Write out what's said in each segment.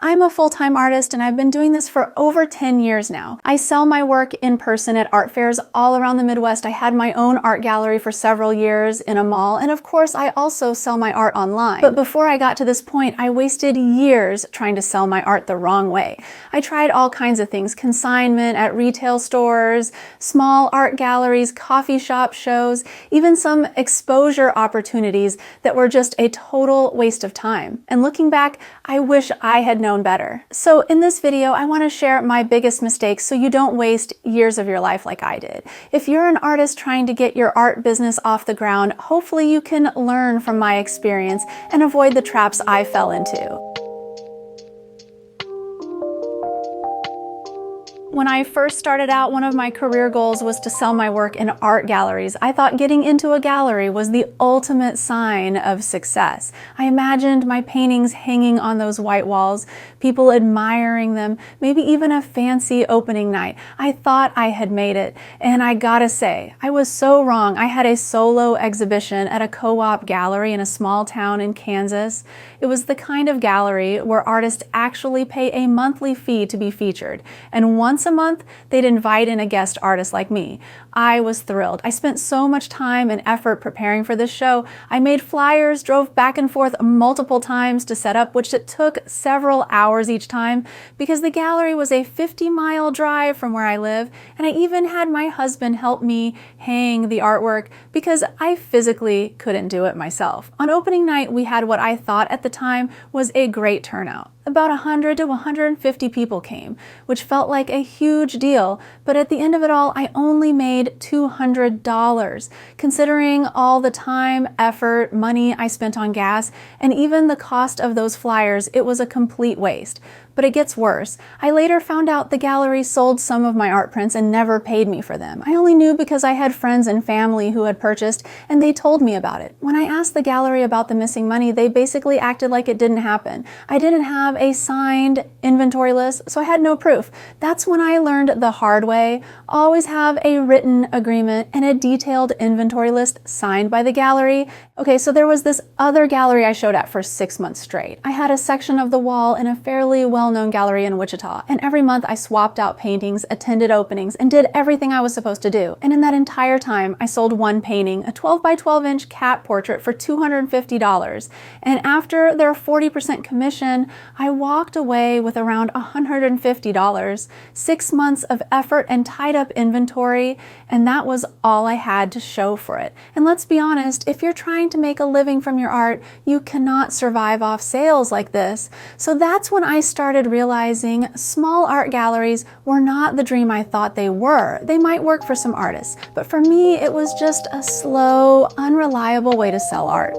I'm a full-time artist and I've been doing this for over 10 years now. I sell my work in person at art fairs all around the Midwest. I had my own art gallery for several years in a mall, and of course I also sell my art online. But before I got to this point, I wasted years trying to sell my art the wrong way. I tried all kinds of things: consignment at retail stores, small art galleries, coffee shop shows, even some exposure opportunities that were just a total waste of time. And looking back, I wish I had known better. So in this video, I want to share my biggest mistakes so you don't waste years of your life like I did. If you're an artist trying to get your art business off the ground, hopefully you can learn from my experience and avoid the traps I fell into. When I first started out, one of my career goals was to sell my work in art galleries. I thought getting into a gallery was the ultimate sign of success. I imagined my paintings hanging on those white walls, people admiring them, maybe even a fancy opening night. I thought I had made it, and I gotta say, I was so wrong. I had a solo exhibition at a co-op gallery in a small town in Kansas. It was the kind of gallery where artists actually pay a monthly fee to be featured, and once a month, they'd invite in a guest artist like me. I was thrilled. I spent so much time and effort preparing for this show. I made flyers, drove back and forth multiple times to set up, which it took several hours each time because the gallery was a 50-mile drive from where I live, and I even had my husband help me hang the artwork because I physically couldn't do it myself. On opening night, we had what I thought at the time was a great turnout. About 100 to 150 people came, which felt like a huge deal, but at the end of it all, I only made $200. Considering all the time, effort, money I spent on gas, and even the cost of those flyers, it was a complete waste. But it gets worse. I later found out the gallery sold some of my art prints and never paid me for them. I only knew because I had friends and family who had purchased, and they told me about it. When I asked the gallery about the missing money, they basically acted like it didn't happen. I didn't have a signed inventory list, so I had no proof. That's when I learned the hard way. Always have a written agreement and a detailed inventory list signed by the gallery. Okay, so there was this other gallery I showed at for 6 months straight. I had a section of the wall in a fairly well-known gallery in Wichita, and every month I swapped out paintings, attended openings, and did everything I was supposed to do. And in that entire time, I sold one painting, a 12 by 12 inch cat portrait, for $250. And after their 40% commission, I walked away with around $150, 6 months of effort and tied up inventory, and that was all I had to show for it. And let's be honest, if you're trying to make a living from your art, you cannot survive off sales like this. So that's when I started realizing small art galleries were not the dream I thought they were. They might work for some artists, but for me, it was just a slow, unreliable way to sell art.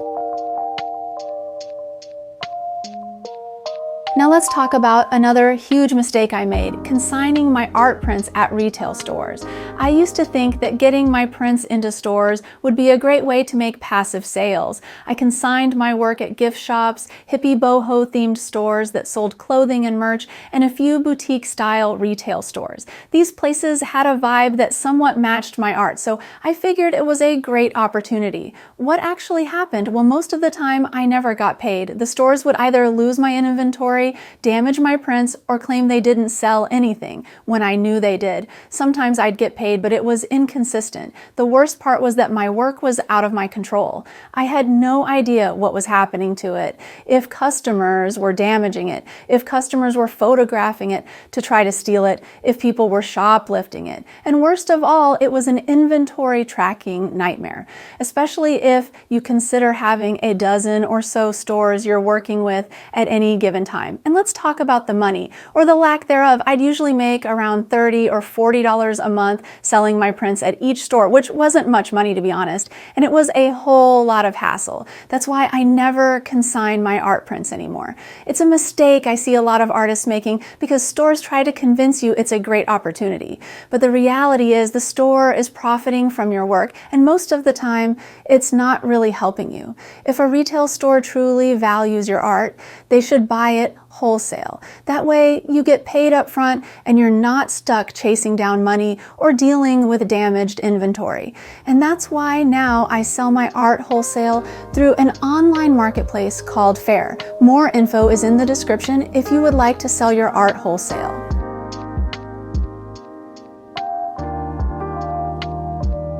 Now let's talk about another huge mistake I made: consigning my art prints at retail stores. I used to think that getting my prints into stores would be a great way to make passive sales. I consigned my work at gift shops, hippie boho themed stores that sold clothing and merch, and a few boutique style retail stores. These places had a vibe that somewhat matched my art, so I figured it was a great opportunity. What actually happened? Well, most of the time I never got paid. The stores would either lose my inventory, damage my prints, or claim they didn't sell anything when I knew they did. Sometimes I'd get paid, but it was inconsistent. The worst part was that my work was out of my control. I had no idea what was happening to it, if customers were damaging it, if customers were photographing it to try to steal it, if people were shoplifting it. And worst of all, it was an inventory tracking nightmare, especially if you consider having a dozen or so stores you're working with at any given time. And let's talk about the money, or the lack thereof. I'd usually make around $30 or $40 a month selling my prints at each store, which wasn't much money, to be honest, and it was a whole lot of hassle. That's why I never consign my art prints anymore. It's a mistake I see a lot of artists making because stores try to convince you it's a great opportunity. But the reality is the store is profiting from your work, and most of the time, it's not really helping you. If a retail store truly values your art, they should buy it, wholesale. That way you get paid up front and you're not stuck chasing down money or dealing with damaged inventory. And that's why now I sell my art wholesale through an online marketplace called Fair. More info is in the description if you would like to sell your art wholesale.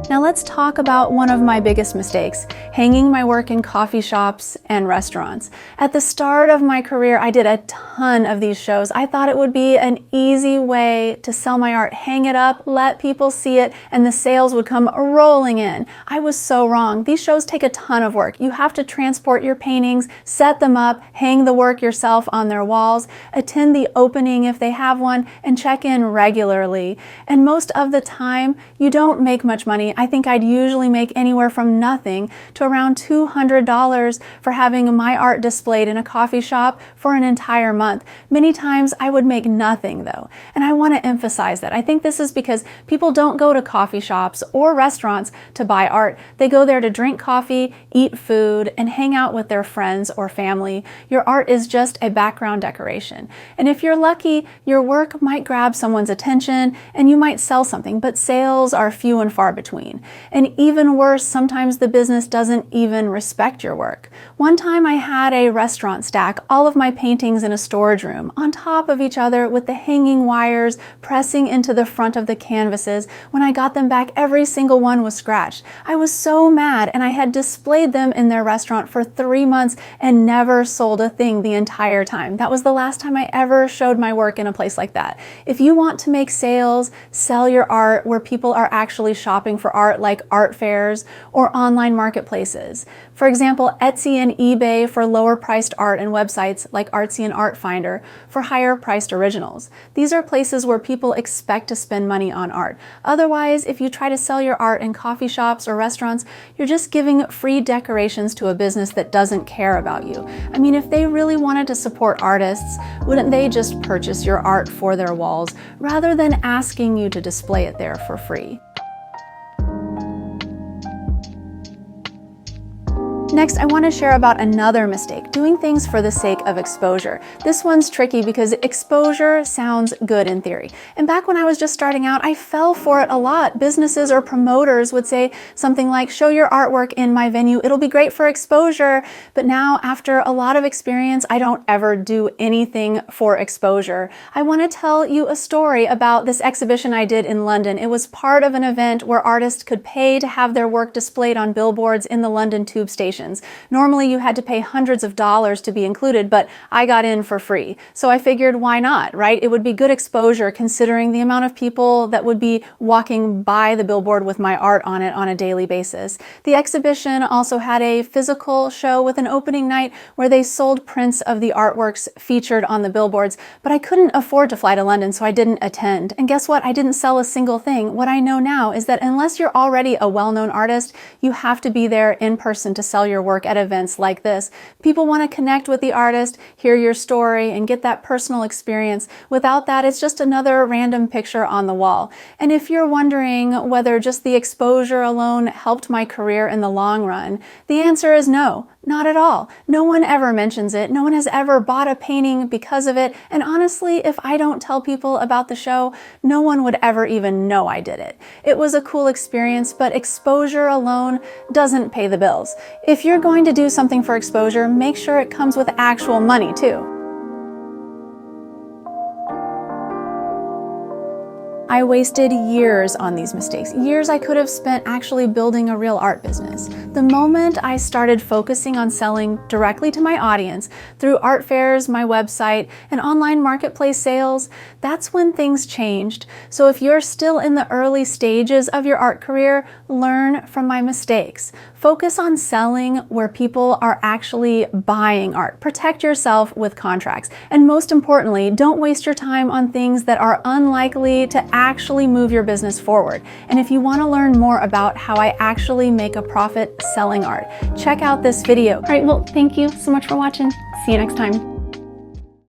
Now let's talk about one of my biggest mistakes, hanging my work in coffee shops and restaurants. At the start of my career, I did a ton of these shows. I thought it would be an easy way to sell my art, hang it up, let people see it, and the sales would come rolling in. I was so wrong. These shows take a ton of work. You have to transport your paintings, set them up, hang the work yourself on their walls, attend the opening if they have one, and check in regularly. And most of the time, you don't make much money. I think I'd usually make anywhere from nothing to around $200 for having my art displayed in a coffee shop for an entire month. Many times I would make nothing though. And I want to emphasize that. I think this is because people don't go to coffee shops or restaurants to buy art. They go there to drink coffee, eat food, and hang out with their friends or family. Your art is just a background decoration. And if you're lucky, your work might grab someone's attention and you might sell something, but sales are few and far between. And even worse, sometimes the business doesn't even respect your work. One time I had a restaurant stack all of my paintings in a storage room on top of each other with the hanging wires pressing into the front of the canvases. When I got them back, every single one was scratched. I was so mad, and I had displayed them in their restaurant for 3 months and never sold a thing the entire time. That was the last time I ever showed my work in a place like that. If you want to make sales, sell your art where people are actually shopping for art, like art fairs or online marketplaces. For example, Etsy and eBay for lower priced art, and websites like Artsy and Art Finder for higher priced originals. These are places where people expect to spend money on art. Otherwise, if you try to sell your art in coffee shops or restaurants, you're just giving free decorations to a business that doesn't care about you. I mean, if they really wanted to support artists, wouldn't they just purchase your art for their walls rather than asking you to display it there for free? Next, I want to share about another mistake, doing things for the sake of exposure. This one's tricky because exposure sounds good in theory. And back when I was just starting out, I fell for it a lot. Businesses or promoters would say something like, show your artwork in my venue, it'll be great for exposure. But now, after a lot of experience, I don't ever do anything for exposure. I want to tell you a story about this exhibition I did in London. It was part of an event where artists could pay to have their work displayed on billboards in the London tube station. Normally you had to pay hundreds of dollars to be included, but I got in for free. So I figured, why not, right? It would be good exposure considering the amount of people that would be walking by the billboard with my art on it on a daily basis. The exhibition also had a physical show with an opening night where they sold prints of the artworks featured on the billboards, but I couldn't afford to fly to London, so I didn't attend. And guess what? I didn't sell a single thing. What I know now is that unless you're already a well-known artist, you have to be there in person to sell your work at events like this. People want to connect with the artist, hear your story, and get that personal experience. Without that, it's just another random picture on the wall. And if you're wondering whether just the exposure alone helped my career in the long run, the answer is no. Not at all. No one ever mentions it. No one has ever bought a painting because of it. And honestly, if I don't tell people about the show, no one would ever even know I did it. It was a cool experience, but exposure alone doesn't pay the bills. If you're going to do something for exposure, make sure it comes with actual money too. I wasted years on these mistakes, years I could have spent actually building a real art business. The moment I started focusing on selling directly to my audience through art fairs, my website, and online marketplace sales, that's when things changed. So if you're still in the early stages of your art career, learn from my mistakes. Focus on selling where people are actually buying art. Protect yourself with contracts. And most importantly, don't waste your time on things that are unlikely to actually move your business forward. And if you want to learn more about how I actually make a profit selling art, check out this video. All right, well, thank you so much for watching. See you next time.